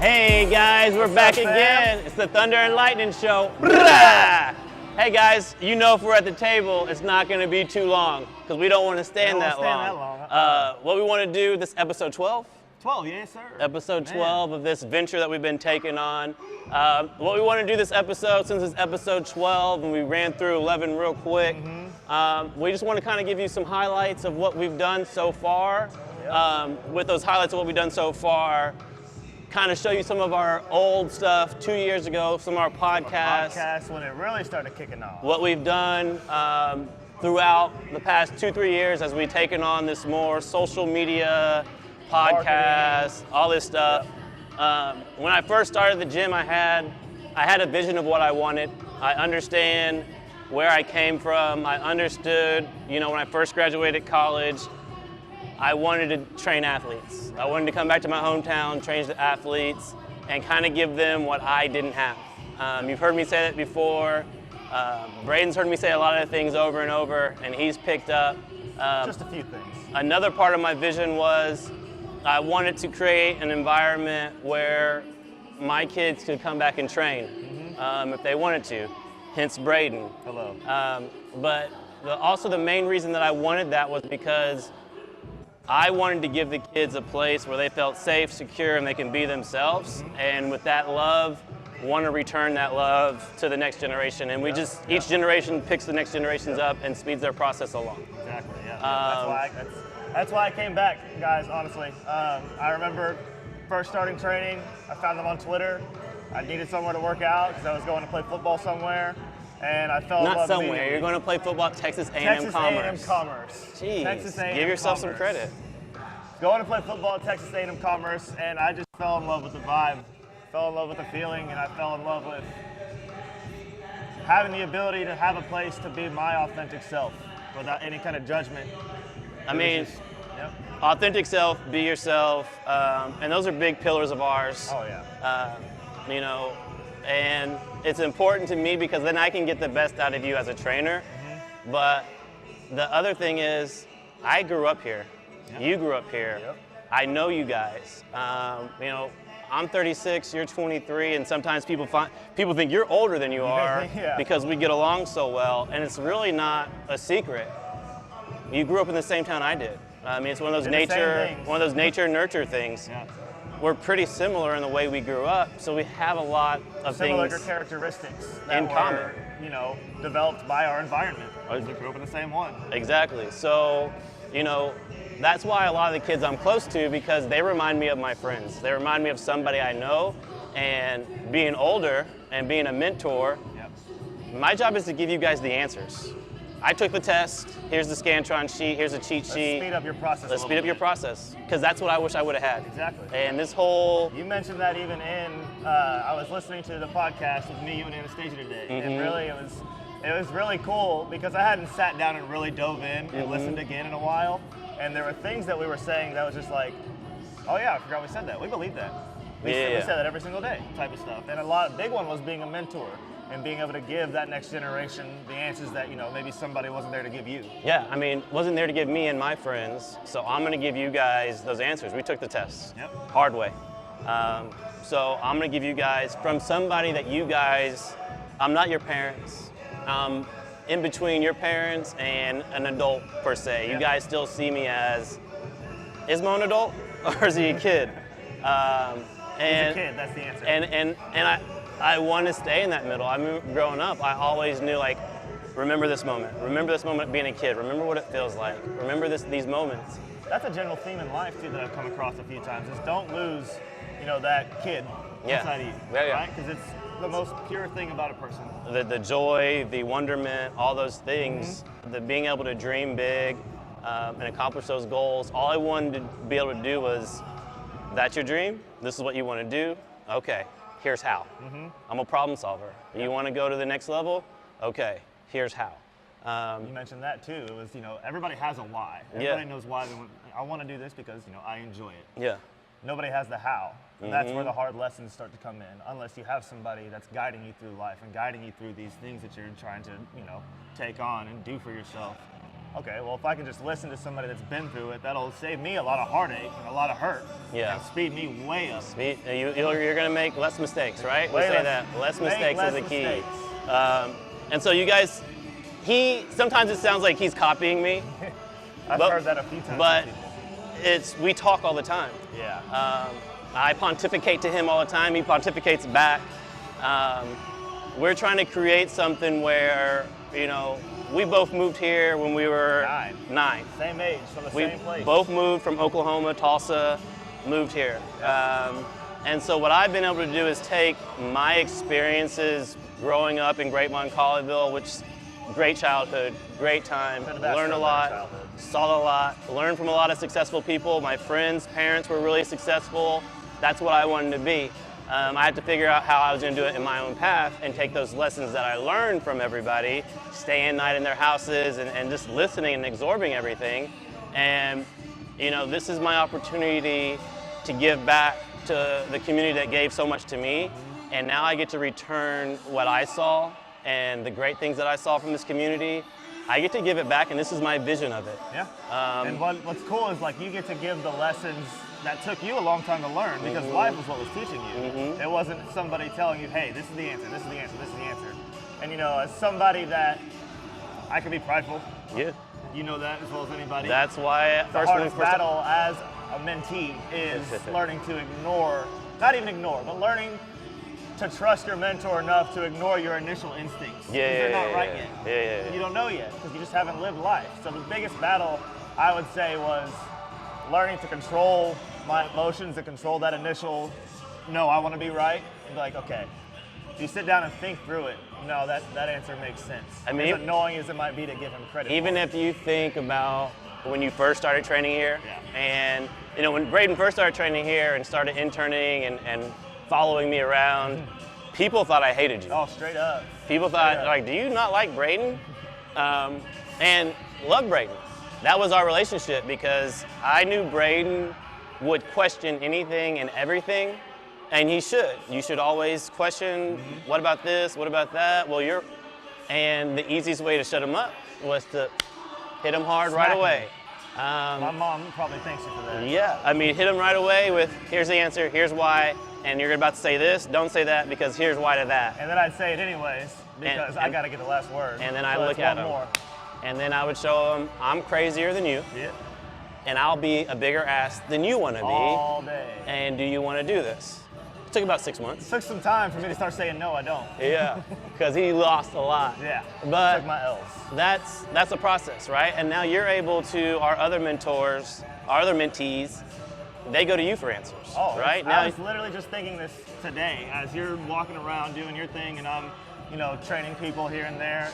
Hey guys, we're What's back up, again. fam? It's the Thunder and Lightning Show. Brah! Hey guys, you know if we're at the table, it's not going to be too long because we don't want to stand that long. What we want to do, this episode 12? 12, yes, sir. Episode 12 of this venture that we've been taking on. What we want to do this episode, since it's episode 12 and we ran through 11 real quick, we just want to kind of give you some highlights of what we've done so far. With those highlights of what we've done so far, kind of show you some of our old stuff 2 years ago, some of our podcasts. When it really started kicking off. What we've done throughout the past 2-3 years as we've taken on this more social media, podcast, all this stuff. When I first started the gym, I had a vision of what I wanted. I understand where I came from. I understood, when I first graduated college, I wanted to train athletes. I wanted to come back to my hometown, train the athletes, and kind of give them what I didn't have. You've heard me say that before. Braden's heard me say a lot of things over and over, and he's picked up. Just a few things. Another part of my vision was I wanted to create an environment where my kids could come back and train if they wanted to, hence Braden. Hello. But also the main reason that I wanted that was because I wanted to give the kids a place where they felt safe, secure, and they can be themselves. And with that love, want to return that love to the next generation. And each generation picks the next generations up and speeds their process along. Exactly, yeah. That's why I came back, guys, honestly. I remember first starting training, I found them on Twitter. I needed somewhere to work out because I was going to play football somewhere. And I fell in love. Not somewhere. You're going to play football at Texas A&M Commerce. A&M Commerce. Jeez, Texas A&M give yourself Commerce. some credit. Going to play football at Texas A&M Commerce, and I just fell in love with the vibe, fell in love with the feeling, and I fell in love with having the ability to have a place to be my authentic self without any kind of judgment. Authentic self, be yourself, and those are big pillars of ours. Oh yeah. And it's important to me because then I can get the best out of you as a trainer. But the other thing is, I grew up here. Yep. You grew up here. Yep. I know you guys. I'm 36, you're 23, and sometimes people think you're older than you are because we get along so well, and it's really not a secret. You grew up in the same town I did. It's one of those nature nurture things. Yeah. We're pretty similar in the way we grew up, so we have a lot of similar things characteristics that in common. Developed by our environment. We grew up in the same one. Exactly. So, that's why a lot of the kids I'm close to, because they remind me of my friends. They remind me of somebody I know, and being older and being a mentor, my job is to give you guys the answers. I took the test, here's the Scantron sheet, here's a cheat sheet. Let's speed up your process. Let's speed up your process, because that's what I wish I would have had. Exactly. And this whole... You mentioned that even I was listening to the podcast with me, you, and Anastasia today, and really it was really cool because I hadn't sat down and really dove in and listened again in a while, and there were things that we were saying that was just like, oh yeah, I forgot we said that. We believe that. We say that every single day, type of stuff. And big one was being a mentor and being able to give that next generation the answers that, maybe somebody wasn't there to give you. Yeah, wasn't there to give me and my friends, so I'm going to give you guys those answers. We took the test, hard way. So I'm going to give you guys, from somebody that you guys, I'm not your parents, in between your parents and an adult per se. You guys still see me as, is Mo an adult or is he a kid? He's a kid, that's the answer. And I want to stay in that middle. Growing up, I always knew, remember this moment. Remember this moment being a kid. Remember what it feels like. Remember these moments. That's a general theme in life, too, that I've come across a few times, is don't lose, that kid inside of you, right? Because it's the most pure thing about a person. The joy, the wonderment, all those things, the being able to dream big and accomplish those goals. All I wanted to be able to do was, that's your dream? This is what you want to do? Okay. Here's how. I'm a problem solver. You want to go to the next level? Okay, here's how. You mentioned that too. It was, everybody has a why. Everybody knows why. I want to do this because, I enjoy it. Yeah. Nobody has the how. And that's where the hard lessons start to come in, unless you have somebody that's guiding you through life and guiding you through these things that you're trying to, take on and do for yourself. okay, well, if I can just listen to somebody that's been through it, that'll save me a lot of heartache and a lot of hurt. Yeah. And speed me way up. You're going to make less mistakes, right? We say that. Less mistakes is the key. Mistakes. And so you guys, sometimes it sounds like he's copying me. I've heard that a few times. But we talk all the time. Yeah. I pontificate to him all the time. He pontificates back. We're trying to create something where, we both moved here when we were 9. Same age, from the same place. We both moved from Oklahoma, Tulsa, moved here. And so what I've been able to do is take my experiences growing up in Great Collegeville, which great childhood, great time, learned a lot, saw a lot, learned from a lot of successful people. My friends' parents were really successful. That's what I wanted to be. I had to figure out how I was going to do it in my own path and take those lessons that I learned from everybody, stay in night in their houses and just listening and absorbing everything. And, this is my opportunity to give back to the community that gave so much to me. And now I get to return what I saw and the great things that I saw from this community. I get to give it back, and this is my vision of it. Yeah. And what's cool is you get to give the lessons that took you a long time to learn, because life was what was teaching you. It wasn't somebody telling you, hey, this is the answer, this is the answer, this is the answer. And as somebody that I can be prideful. Yeah. You know that as well as anybody. That's why the hardest battle as a mentee is learning to ignore, not even ignore, but learning to trust your mentor enough to ignore your initial instincts. They're not right yet. Yeah. You don't know yet because you just haven't lived life. So the biggest battle, I would say, was learning to control my emotions, to control that initial, no, I want to be right. And be like, okay, if you sit down and think through it, no, that answer makes sense. I mean, as annoying as it might be to give him credit. Even if you think about when you first started training here, and when Braden first started training here and started interning and following me around, people thought I hated you. Oh, straight up. People thought, do you not like Braden? And love Braden. That was our relationship, because I knew Braden would question anything and everything, and he should. You should always question, what about this, what about that? And the easiest way to shut him up was to hit him hard right away. My mom probably thanks you for that. Yeah, hit him right away with, here's the answer, here's why, and you're about to say this, don't say that because here's why to that. And then I'd say it anyways, because I got to get the last word. And then I'd look at him. And then I would show him, I'm crazier than you. Yeah. And I'll be a bigger ass than you want to be. All day. And do you want to do this? It took about 6 months. It took some time for me to start saying, no, I don't. Yeah, because he lost a lot. Yeah, but took my L's. That's a process, right? And now you're able to, our other mentors, our other mentees, they go to you for answers, right? I was literally just thinking this today as you're walking around doing your thing and I'm, training people here and there.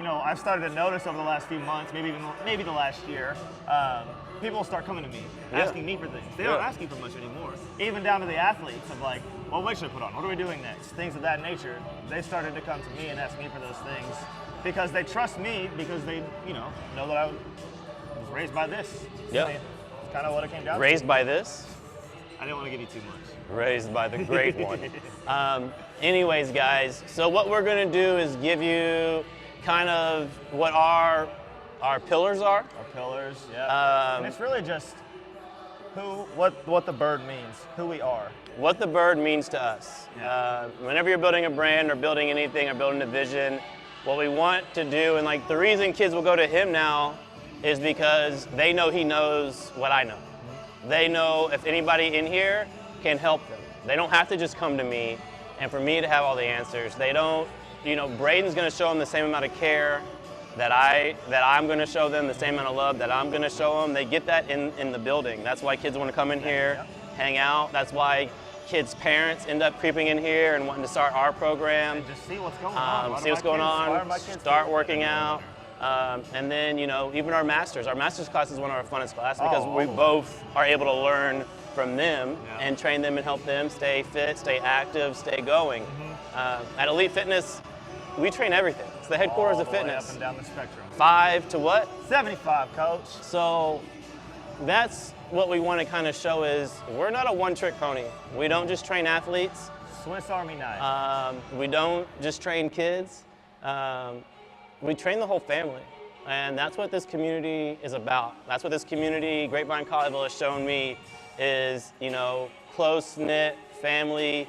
I've started to notice over the last few months, maybe the last year, people will start coming to me, asking me for things. They don't ask you for much anymore. Even down to the athletes of like, what weight should I put on? What are we doing next? Things of that nature. They started to come to me and ask me for those things because they trust me, because they, know that I was raised by this. Yeah. It's kind of what it came down to. Raised by this? I didn't want to give you too much. Raised by the great one. Anyways, guys, so what we're going to do is give you kind of what our pillars are. Our pillars, yeah. And it's really just what the bird means, who we are. What the bird means to us. Yeah. Whenever you're building a brand or building anything or building a vision, what we want to do, and the reason kids will go to him now is because they know he knows what I know. They know if anybody in here can help them. They don't have to just come to me and for me to have all the answers. They don't, Braden's gonna show them the same amount of care that I'm gonna show them, the same amount of love that I'm gonna show them. They get that in the building. That's why kids wanna come in here, hang out. That's why kids' parents end up creeping in here and wanting to start our program. And just see what's going on. See what's going on, start working out. And then, even our masters class is one of our funnest classes because we both are able to learn from them and train them and help them stay fit, stay active, stay going. At Elite Fitness, we train everything. It's the headquarters of fitness. Up and down the spectrum. 5 to what? 75, coach. So that's what we want to kind of show is we're not a one-trick pony. We don't just train athletes. Swiss Army knife. We don't just train kids. We train the whole family. And that's what this community is about. That's what this community, Grapevine Colleyville, has shown me is, you know, close-knit family,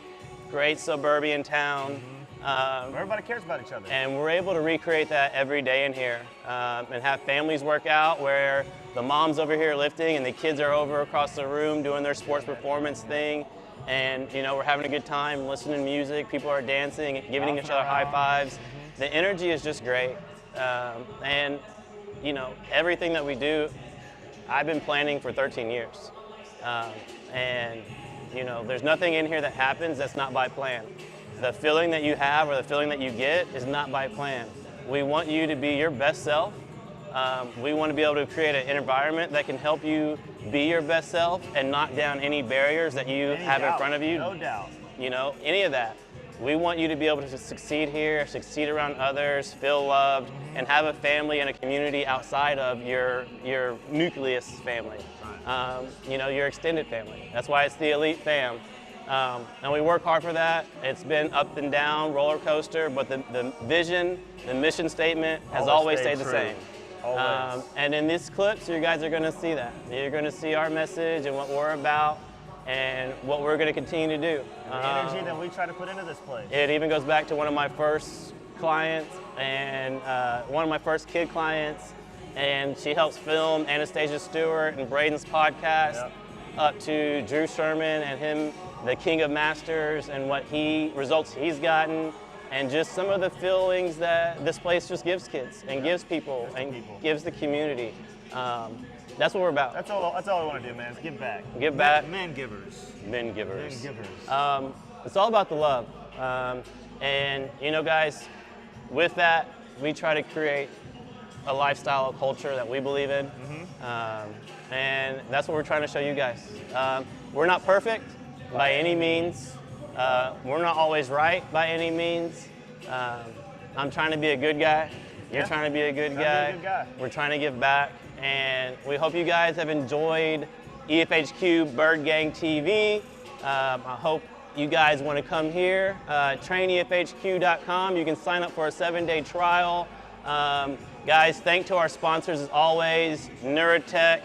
great suburban town. Where everybody cares about each other. And we're able to recreate that every day in here and have families work out where the mom's over here lifting and the kids are over across the room doing their sports performance thing. And, you know, we're having a good time, listening to music, people are dancing, giving each other high fives. The energy is just great. And, you know, everything that we do, I've been planning for 13 years. And, you know, there's nothing in here that happens that's not by plan. The feeling that you have or the feeling that you get is not by plan. We want you to be your best self. We want to be able to create an environment that can help you be your best self and knock down any barriers that you have in front of you. No doubt. You know, any of that. We want you to be able to succeed here, succeed around others, feel loved, and have a family and a community outside of your nucleus family. You know, your extended family. That's why it's the elite fam. And we work hard for that. It's been up and down, roller coaster, but the vision, the mission statement has always stayed the same. And in these clips, you guys are going to see that. You're going to see our message and what we're about and what we're going to continue to do. The energy that we try to put into this place. It even goes back to one of my first clients and one of my first kid clients, and she helps film Anastasia Stewart and Braden's podcast, up to Drew Sherman and him, the King of Masters, and what results he's gotten, and just some of the feelings that this place just gives kids and gives people and gives the community. That's what we're about. That's all we want to do, man, is give back. Give back. Men givers. Men givers. Men givers. It's all about the love. And, you know, guys, with that, we try to create a lifestyle, a culture that we believe in. And that's what we're trying to show you guys. We're not perfect by any means. We're not always right by any means. I'm trying to be a good guy. You're trying to be a good guy. We're trying to give back. And we hope you guys have enjoyed EFHQ Bird Gang TV. I hope you guys want to come here. TrainEFHQ.com. You can sign up for a 7-day trial. Guys, thanks to our sponsors as always, Neuratech.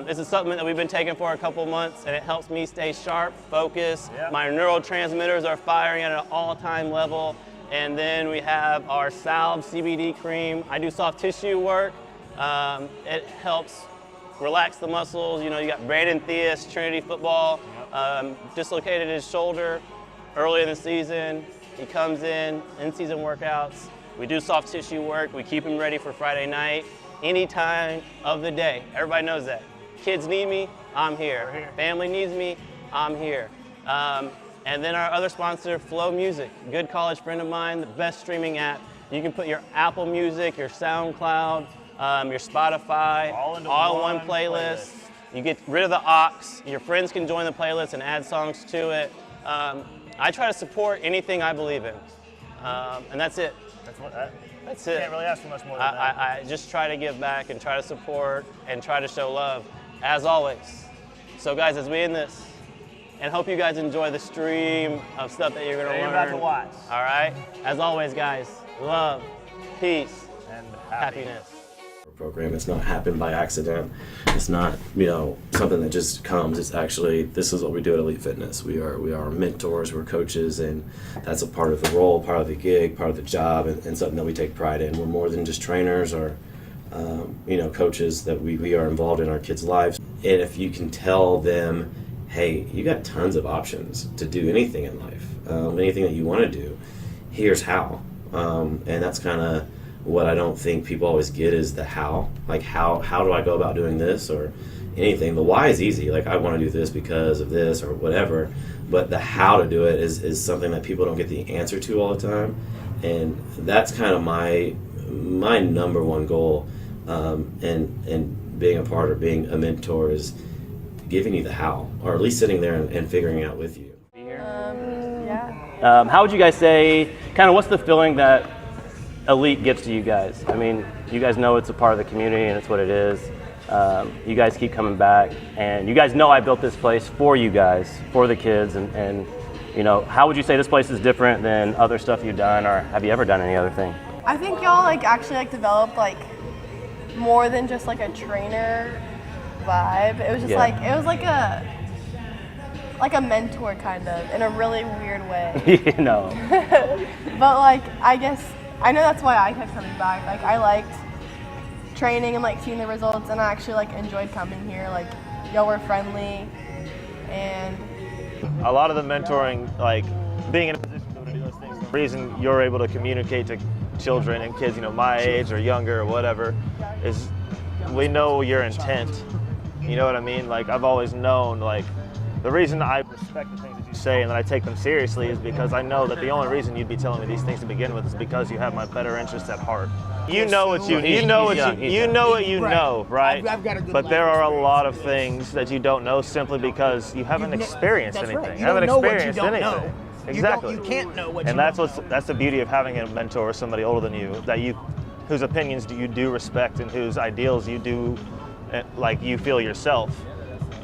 This is something that we've been taking for a couple months, and it helps me stay sharp, focused. My neurotransmitters are firing at an all-time level. And then we have our Salve CBD cream. I do soft tissue work. It helps relax the muscles. You know, you got Brandon Theus, Trinity football, dislocated his shoulder early in the season. He comes in season workouts. We do soft tissue work. We keep him ready for Friday night, any time of the day. Everybody knows that. Kids need me, I'm here. Family needs me, I'm here. And then our other sponsor, Flow Music, good college friend of mine, the best streaming app. You can put your Apple Music, your SoundCloud, your Spotify, all in one playlist. You get rid of the aux. Your friends can join the playlist and add songs to it. I try to support anything I believe in, and that's it. That's it. Can't really ask for much more than that. I just try to give back and try to support and try to show love, as always. So guys, as we end this, and hope you guys enjoy the stream of stuff that you're going to learn. You're about to watch. All right? As always, guys, love, peace, and happiness. Program. It's not happened by accident. It's not, you know, something that just comes. It's actually, this is what we do at Elite Fitness. We are mentors, we're coaches, and that's a part of the role, part of the gig, part of the job, and something that we take pride in. We're more than just trainers or, you know, coaches, that we are involved in our kids' lives. And if you can tell them, hey, you got tons of options to do anything in life, anything that you want to do, here's how. And that's kind of what I don't think people always get, is the how. Like, how do I go about doing this or anything? The why is easy. Like, I want to do this because of this or whatever. But the how to do it is something that people don't get the answer to all the time. And that's kind of my number one goal. And being a part or being a mentor is giving you the how, or at least sitting there and figuring it out with you. How would you guys say, kind of what's the feeling that Elite gives to you guys? I mean, you guys know it's a part of the community and it's what it is. You guys keep coming back, and you guys know I built this place for you guys, for the kids, and you know, how would you say this place is different than other stuff you've done, or have you ever done any other thing? I think y'all actually developed more than just like a trainer vibe. It was just like it was like a mentor kind of in a really weird way. You know. But like I guess I know that's why I kept coming back. Like I liked training and like seeing the results, and I actually like enjoyed coming here. Like y'all were friendly, and A lot of the mentoring, like being in a position to do those things, the reason you're able to communicate to children and kids, my age or younger or whatever, is we know your intent. You know what I mean? Like I've always known, like the reason I respect the things that you say and that I take them seriously is because I know that the only reason you'd be telling me these things to begin with is because you have my better interests at heart. You know what you know, right? I've got a good but there life are a lot of things that you don't know simply because you haven't experienced That's anything. right. You haven't don't know what experienced you don't anything. know. Exactly. You can't know what and you that's the beauty of having a mentor or somebody older than you, whose opinions you do respect and whose ideals you do like you feel yourself.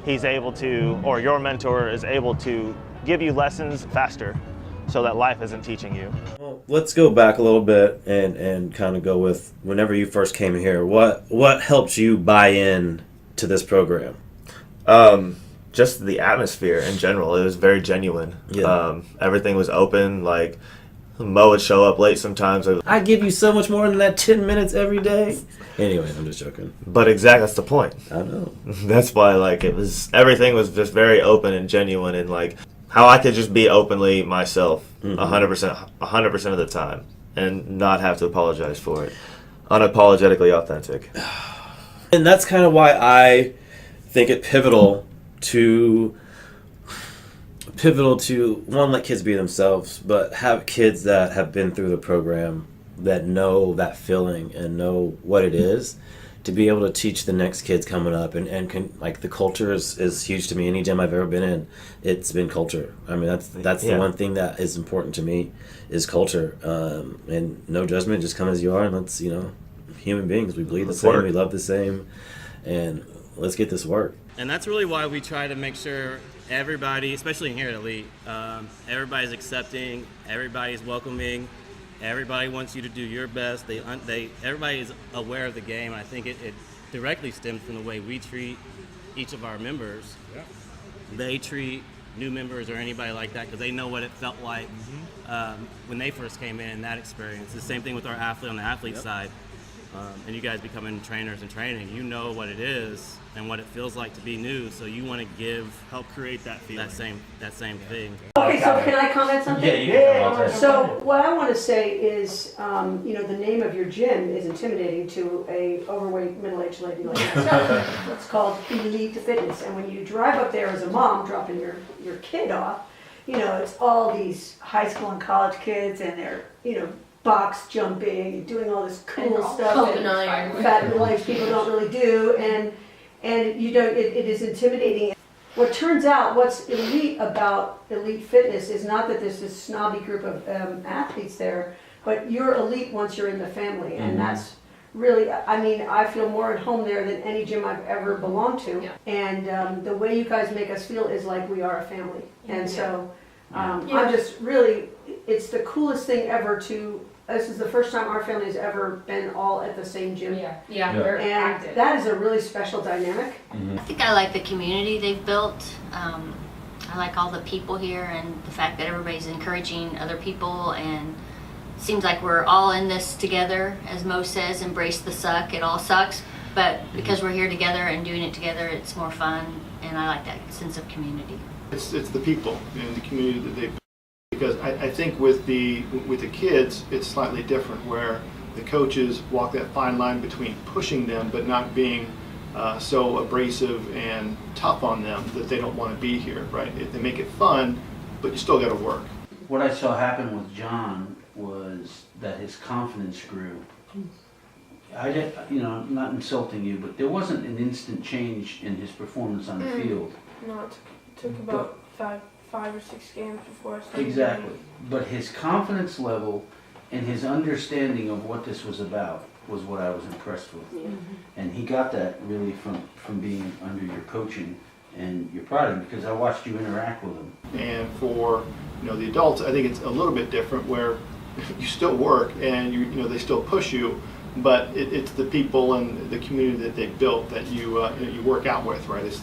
He's able to, or your mentor is able to give you lessons faster so that life isn't teaching you. Well, let's go back a little bit and kind of go with whenever you first came here. What helped you buy in to this program? Just the atmosphere in general. It was very genuine. Yeah. Everything was open. Like Mo would show up late sometimes. I give you so much more than that 10 minutes every day. Anyway, I'm just joking. But exactly, that's the point. I know. That's why, like, everything was just very open and genuine, and like how I could just be openly myself, 100% of the time, and not have to apologize for it. Unapologetically authentic. And that's kind of why I think it pivotal to one, let kids be themselves, but have kids that have been through the program, that know that feeling and know what it is, to be able to teach the next kids coming up. And can, like, the culture is huge to me. Any gym I've ever been in, it's been culture. I mean, that's the one thing that is important to me is culture. And no judgment, just come as you are, and let's, human beings, we bleed the same, we love the same, and let's get this work. And that's really why we try to make sure everybody, especially here at Elite, everybody's accepting, everybody's welcoming, everybody wants you to do your best. Everybody is aware of the game, and I think it directly stems from the way we treat each of our members. Yeah. They treat new members or anybody like that because they know what it felt like when they first came in, that experience. The same thing with our athlete on the athlete side. And you guys becoming trainers and training, you know what it is and what it feels like to be new, so you want to help create that feeling, that same thing. Okay, so can I comment something? Yeah, you can comment. So what I want to say is, the name of your gym is intimidating to a overweight middle-aged lady like myself. It's called Elite Fitness, and when you drive up there as a mom dropping your kid off, it's all these high school and college kids, and they're box jumping and doing all this cool stuff that fat middle-aged people don't really do, and it is intimidating. What turns out, what's elite about Elite Fitness is not that there's this snobby group of athletes there, but you're elite once you're in the family, and that's really, I feel more at home there than any gym I've ever belonged to, and the way you guys make us feel is like we are a family, and so I'm just really, it's the coolest thing ever this is the first time our family has ever been all at the same gym. We're And active. that is a really special dynamic. I think I like the community they've built. I like all the people here and the fact that everybody's encouraging other people, and it seems like we're all in this together. As Mo says, embrace the suck. It all sucks, but because we're here together and doing it together, it's more fun, and I like that sense of community. It's the people and the community that they've. Because I think with the kids, it's slightly different, where the coaches walk that fine line between pushing them but not being so abrasive and tough on them that they don't want to be here, right? They make it fun, but you still got to work. What I saw happen with John was that his confidence grew. I'm not insulting you, but there wasn't an instant change in his performance on the field. No, it took about five or six games before I started. Exactly. But his confidence level and his understanding of what this was about was what I was impressed with. Yeah. And he got that really from being under your coaching, and you're proud of him because I watched you interact with him. And for the adults, I think it's a little bit different, where you still work and they still push you, but it's the people and the community that they built that you work out with, right? It's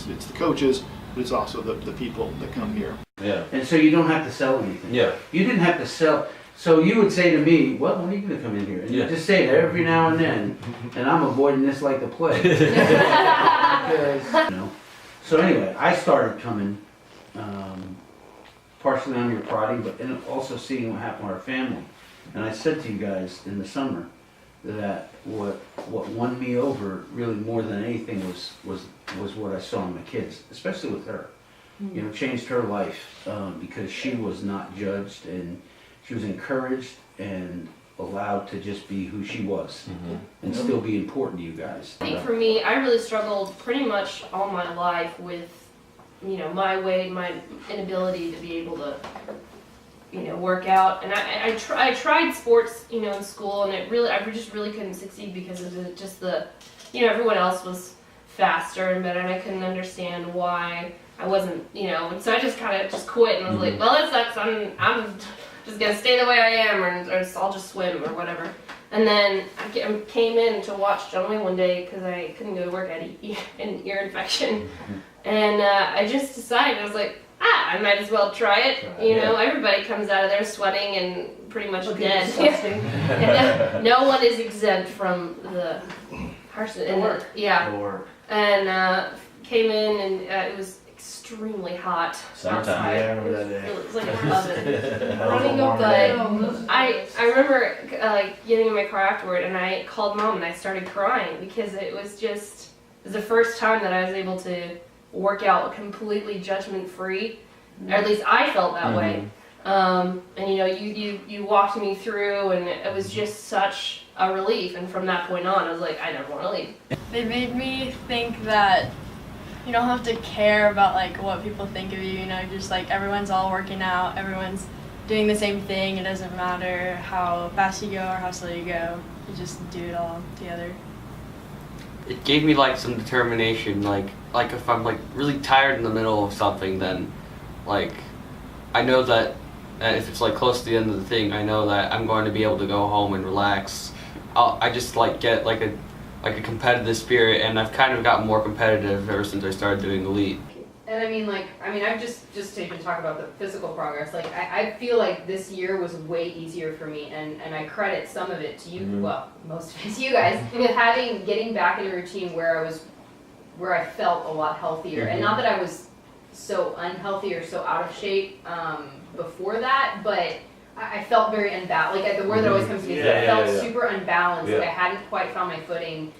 the coaches, but it's also the people that come here. Yeah. And so you don't have to sell anything. Yeah. You didn't have to sell. So you would say to me, well, when are you going to come in here? And you just say that every now and then, and I'm avoiding this like the plague. Because, So anyway, I started coming partially on your prodding, but also seeing what happened to our family. And I said to you guys in the summer that what won me over really more than anything was what I saw in my kids, especially with her. Changed her life because she was not judged and she was encouraged and allowed to just be who she was and still be important to you guys. I think for me, I really struggled pretty much all my life with, my weight, my inability to be able to, work out. And I tried sports, in school, and I just really couldn't succeed because of everyone else was faster and better, and I couldn't understand why I wasn't, and so I just kind of quit, and I was like, well, that sucks. I'm just gonna stay the way I am, or I'll just swim or whatever. And then I came in to watch John Wayne one day because I couldn't go to work. I had an ear infection, and I just decided, I was like, I might as well try it. Everybody comes out of there sweating and pretty much dead. And, no one is exempt from the harsh work. Yeah. The work. And came in, and it was extremely hot outside. It was like an oven. Running up, but I remember getting in my car afterward, and I called Mom and I started crying because it was the first time that I was able to work out completely judgment free, or at least I felt that way. And you walked me through, and it was just such a relief. And from that point on, I was like, I never want to leave. They made me think that you don't have to care about what people think of you. Just everyone's all working out, everyone's doing the same thing. It doesn't matter how fast you go or how slow you go. You just do it all together. It gave me some determination. Like if I'm really tired in the middle of something, then I know that if it's close to the end of the thing, I know that I'm going to be able to go home and relax. I just get a competitive spirit, and I've kind of gotten more competitive ever since I started doing Elite. And I've just to even talk about the physical progress, I feel like this year was way easier for me, and I credit some of it to you, well, most of it to you guys, with getting back in a routine where I felt a lot healthier, and not that I was so unhealthy or so out of shape before that, but I felt very unbalanced. The word that always comes to me is I felt super unbalanced. I hadn't quite found my footing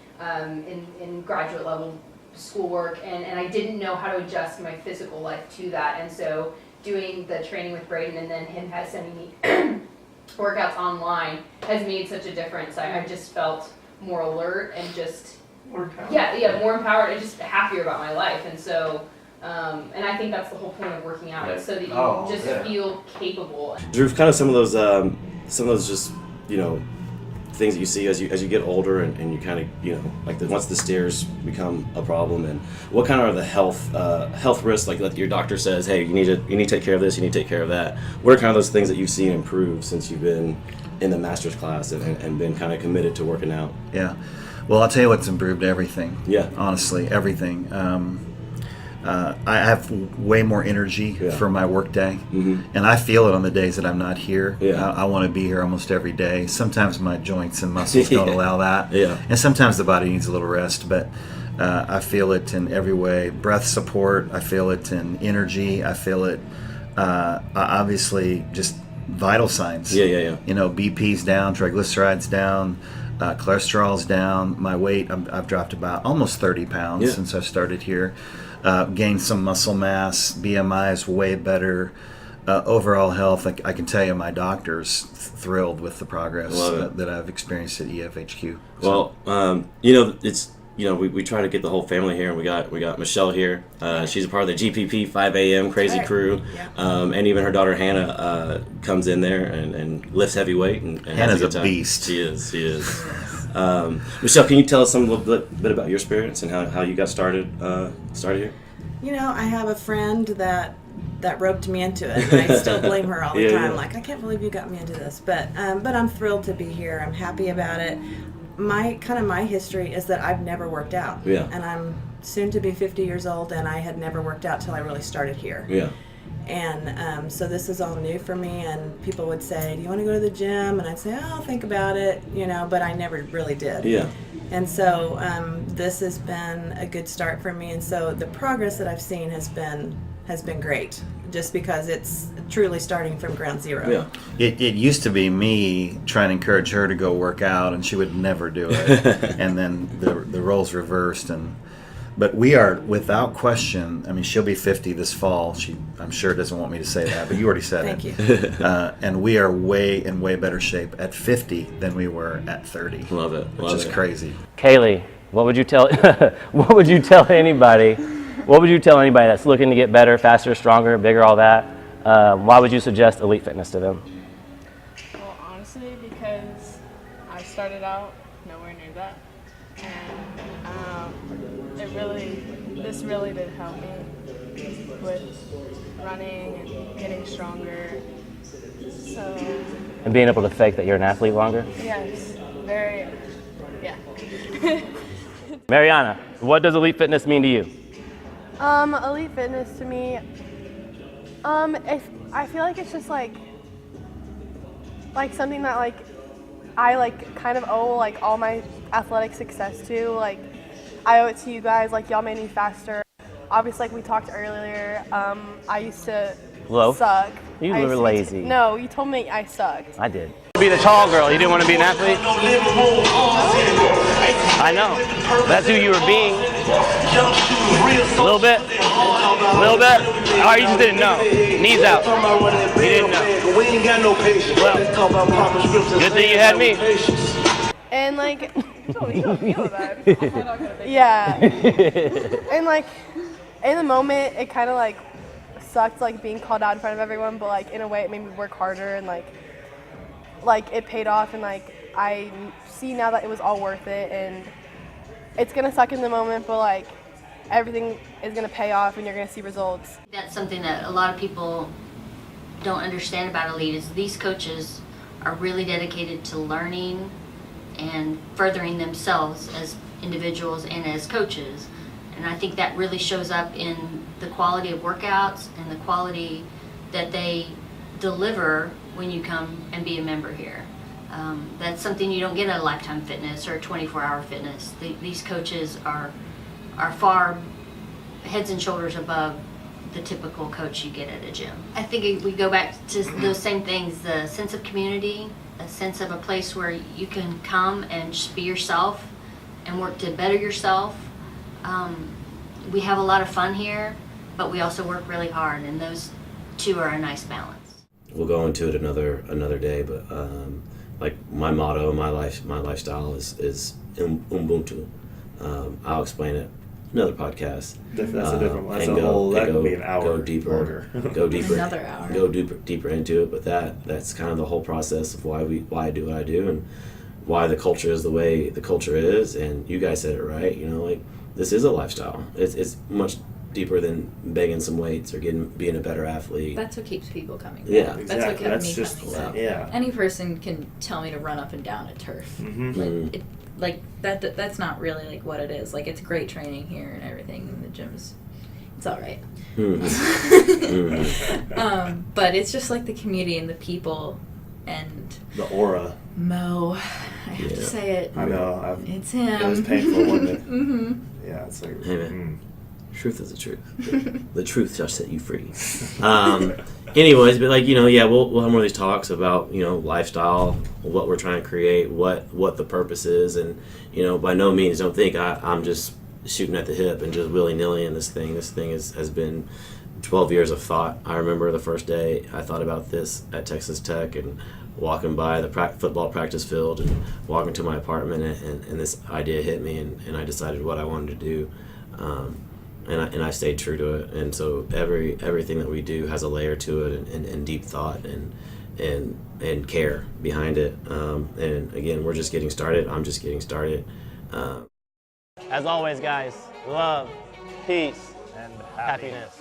in graduate level schoolwork, and I didn't know how to adjust my physical life to that. And so doing the training with Braden and then him sending me workouts online has made such a difference. I just felt more alert and just more empowered. More empowered and just happier about my life. And so and I think that's the whole point of working out, is so that you just feel capable. Drew, kind of some of those just things that you see as you get older, and you kind of once the stairs become a problem, and what kind of are the health risks, like your doctor says, hey, you need to take care of this, you need to take care of that. What are kind of those things that you've seen improve since you've been in the master's class and been kind of committed to working out? Yeah, well, I'll tell you what's improved everything. Yeah, honestly, everything. I have way more energy for my work day, and I feel it on the days that I'm not here. I want to be here almost every day. Sometimes my joints and muscles don't allow that, and sometimes the body needs a little rest, but I feel it in every way. Breath support, I feel it in energy, I feel it obviously just vital signs. BP's down, triglycerides down, cholesterol's down. My weight, I've dropped about almost 30 pounds since I started here. Gained some muscle mass, BMI is way better. Overall health, I can tell you my doctor's thrilled with the progress that I've experienced at EFHQ. So. Well, it's we try to get the whole family here, and we got Michelle here. She's a part of the GPP 5 a.m. crazy crew, and even her daughter Hannah comes in there and lifts heavy weight. And Hannah's a beast. She is. Michelle, can you tell us a little bit about your experience and how you got started here? I have a friend that that roped me into it. And I still blame her all the Yeah, time. yeah. Like, I can't believe you got me into this. But I'm thrilled to be here. I'm happy about it. My history is that I've never worked out. Yeah. And I'm soon to be 50 years old, and I had never worked out till I really started here. Yeah. And so this is all new for me, and people would say, do you want to go to the gym? And I'd say, oh, I'll think about it, but I never really did. Yeah. And so this has been a good start for me, and so the progress that I've seen has been great, just because it's truly starting from ground zero. Yeah. It used to be me trying to encourage her to go work out, and she would never do it. And then the roles reversed, but we are, without question, I mean, she'll be 50 this fall. I'm sure doesn't want me to say that, but you already said Thank it. you. And we are in way better shape at 50 than we were at 30. Love it. Which is crazy. Kaylee, what would you tell anybody? What would you tell anybody that's looking to get better, faster, stronger, bigger, all that? Why would you suggest Elite Fitness to them? Well, honestly, because I started out nowhere near that, and this really did help me with running and getting stronger. So. And being able to fake that you're an athlete longer? Yes, very. Yeah. Mariana, what does Elite Fitness mean to you? Elite Fitness to me, I feel like it's just like something that I kind of owe all my athletic success to. I owe it to you guys. Y'all made me faster. Obviously, we talked earlier, I used to suck. You were lazy. No, you told me I sucked. I did. Be the tall girl. You didn't want to be an athlete? I know. That's who you were being. A little bit? A little bit? Oh, you just didn't know. Knees out. You didn't know. Well, good thing you had me. And you don't feel bad. Yeah. And in the moment, it kind of sucked being called out in front of everyone, but in a way it made me work harder, and it paid off, and I see now that it was all worth it, and it's gonna suck in the moment, but everything is gonna pay off and you're gonna see results. That's something that a lot of people don't understand about Elite is these coaches are really dedicated to learning and furthering themselves as individuals and as coaches. And I think that really shows up in the quality of workouts and the quality that they deliver when you come and be a member here. That's something you don't get at a Lifetime Fitness or 24-hour fitness. These coaches are far heads and shoulders above the typical coach you get at a gym. I think we go back to those same things, the sense of community, a sense of a place where you can come and just be yourself and work to better yourself. We have a lot of fun here, but we also work really hard, and those two are a nice balance. We'll go into it another day, but my motto, my lifestyle is Ubuntu. I'll explain it another podcast. That's a different one. That's that could be an hour. Go deeper. Go deeper. Another hour. Go deeper into it. But that's kind of the whole process of why I do what I do, and why the culture is the way the culture is. And you guys said it right. This is a lifestyle. It's much deeper than begging some weights or being a better athlete. That's what keeps people coming back. Yeah, That's what kept me coming back. Yeah. Any person can tell me to run up and down a turf. Mm-hmm. That's not really what it is. It's great training here and everything, and the gym's it's all right. Mm-hmm. But it's just the community and the people and the aura. Mo, I have to say it. I know. It's him. It was painful, wasn't it? Mm-hmm. Yeah, it's hey man, truth is the truth. The truth shall set you free. Anyways, but we'll have one of these talks about lifestyle, what we're trying to create, what the purpose is, and by no means don't think I'm just shooting at the hip and just willy-nilly in this thing. This thing has been 12 years of thought. I remember the first day I thought about this at Texas Tech and walking by the football practice field and walking to my apartment, and this idea hit me, and I decided what I wanted to do. And I stayed true to it, and so everything that we do has a layer to it, and deep thought and care behind it. And again, we're just getting started. I'm just getting started. As always, guys, love, peace, and happiness.